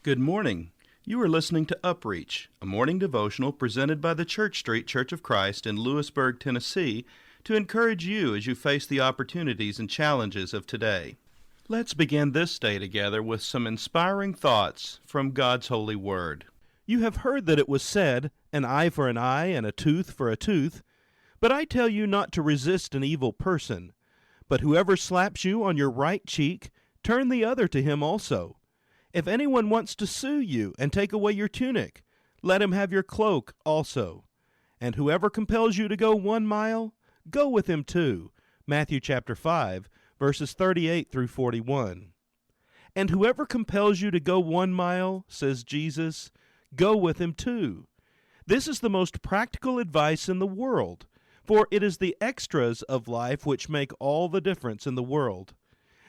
Good morning. You are listening to UpReach, a morning devotional presented by the Church Street Church of Christ in Lewisburg, Tennessee, to encourage you as you face the opportunities and challenges of today. Let's begin this day together with some inspiring thoughts from God's holy word. You have heard that it was said, an eye for an eye and a tooth for a tooth. But I tell you not to resist an evil person. But whoever slaps you on your right cheek, turn the other to him also. If anyone wants to sue you and take away your tunic, let him have your cloak also. And whoever compels you to go 1 mile, go with him 2. Matthew chapter 5, verses 38 through 41. And whoever compels you to go 1 mile, says Jesus, go with him 2. This is the most practical advice in the world, for it is the extras of life which make all the difference in the world.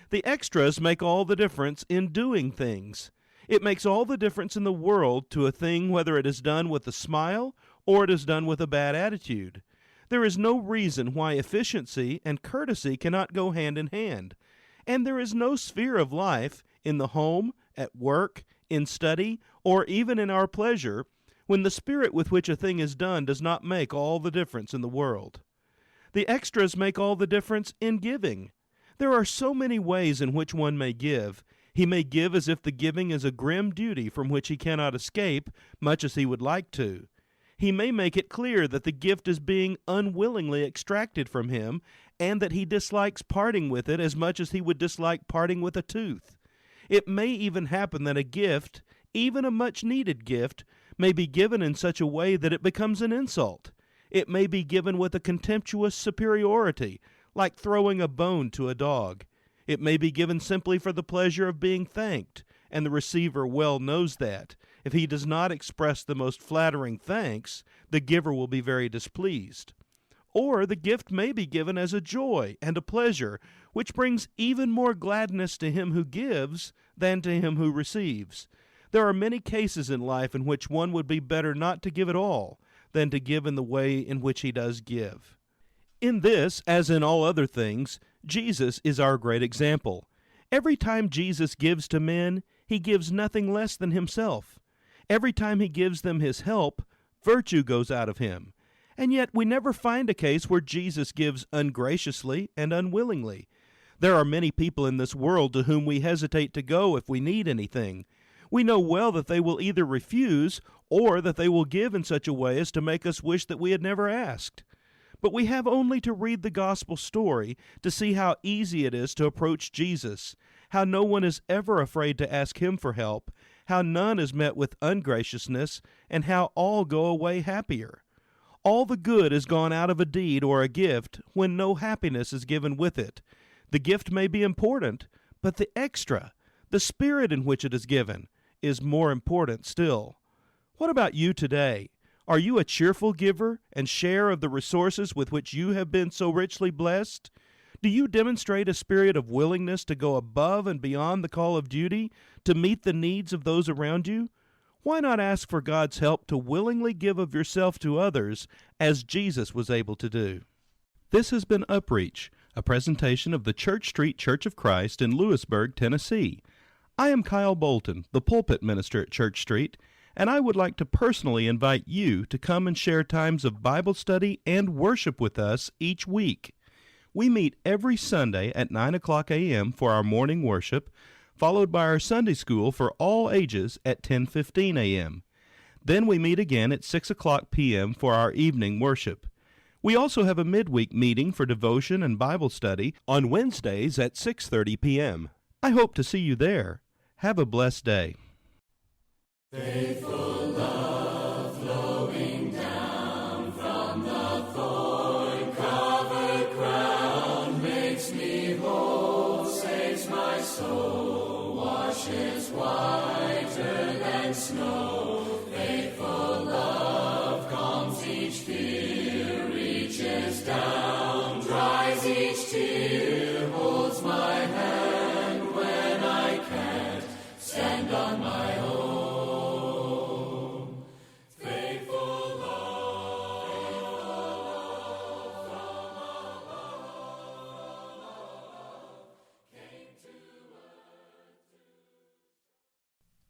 The extras make all the difference in doing things. It makes all the difference in the world to a thing whether it is done with a smile or it is done with a bad attitude. There is no reason why efficiency and courtesy cannot go hand in hand. And there is no sphere of life, in the home, at work, in study, or even in our pleasure, when the spirit with which a thing is done does not make all the difference in the world. The extras make all the difference in giving. There are so many ways in which one may give. He may give as if the giving is a grim duty from which he cannot escape, much as he would like to. He may make it clear that the gift is being unwillingly extracted from him, and that he dislikes parting with it as much as he would dislike parting with a tooth. It may even happen that a gift, even a much-needed gift, may be given in such a way that it becomes an insult. It may be given with a contemptuous superiority, like throwing a bone to a dog. It may be given simply for the pleasure of being thanked, and the receiver well knows that. If he does not express the most flattering thanks, the giver will be very displeased. Or the gift may be given as a joy and a pleasure, which brings even more gladness to him who gives than to him who receives. There are many cases in life in which one would be better not to give at all than to give in the way in which he does give. In this, as in all other things, Jesus is our great example. Every time Jesus gives to men, he gives nothing less than himself. Every time he gives them his help, virtue goes out of him. And yet we never find a case where Jesus gives ungraciously and unwillingly. There are many people in this world to whom we hesitate to go if we need anything. We know well that they will either refuse or that they will give in such a way as to make us wish that we had never asked. But we have only to read the gospel story to see how easy it is to approach Jesus, how no one is ever afraid to ask him for help, how none is met with ungraciousness, and how all go away happier. All the good is gone out of a deed or a gift when no happiness is given with it. The gift may be important, but the extra, the spirit in which it is given, is more important still. What about you today? Are you a cheerful giver and share of the resources with which you have been so richly blessed? Do you demonstrate a spirit of willingness to go above and beyond the call of duty to meet the needs of those around you? Why not ask for God's help to willingly give of yourself to others as Jesus was able to do? This has been UpReach, a presentation of the Church Street Church of Christ in Lewisburg, Tennessee. I am Kyle Bolton, the pulpit minister at Church Street, and I would like to personally invite you to come and share times of Bible study and worship with us each week. We meet every Sunday at 9 o'clock a.m. for our morning worship, followed by our Sunday school for all ages at 10:15 a.m. Then we meet again at 6 o'clock p.m. for our evening worship. We also have a midweek meeting for devotion and Bible study on Wednesdays at 6:30 p.m. I hope to see you there. Have a blessed day. Faithful love flowing down from the thorn-covered crown makes me whole, saves my soul, washes whiter than snow. Faithful love calms each fear, reaches down, dries each tear, holds my hand when I can't stand on my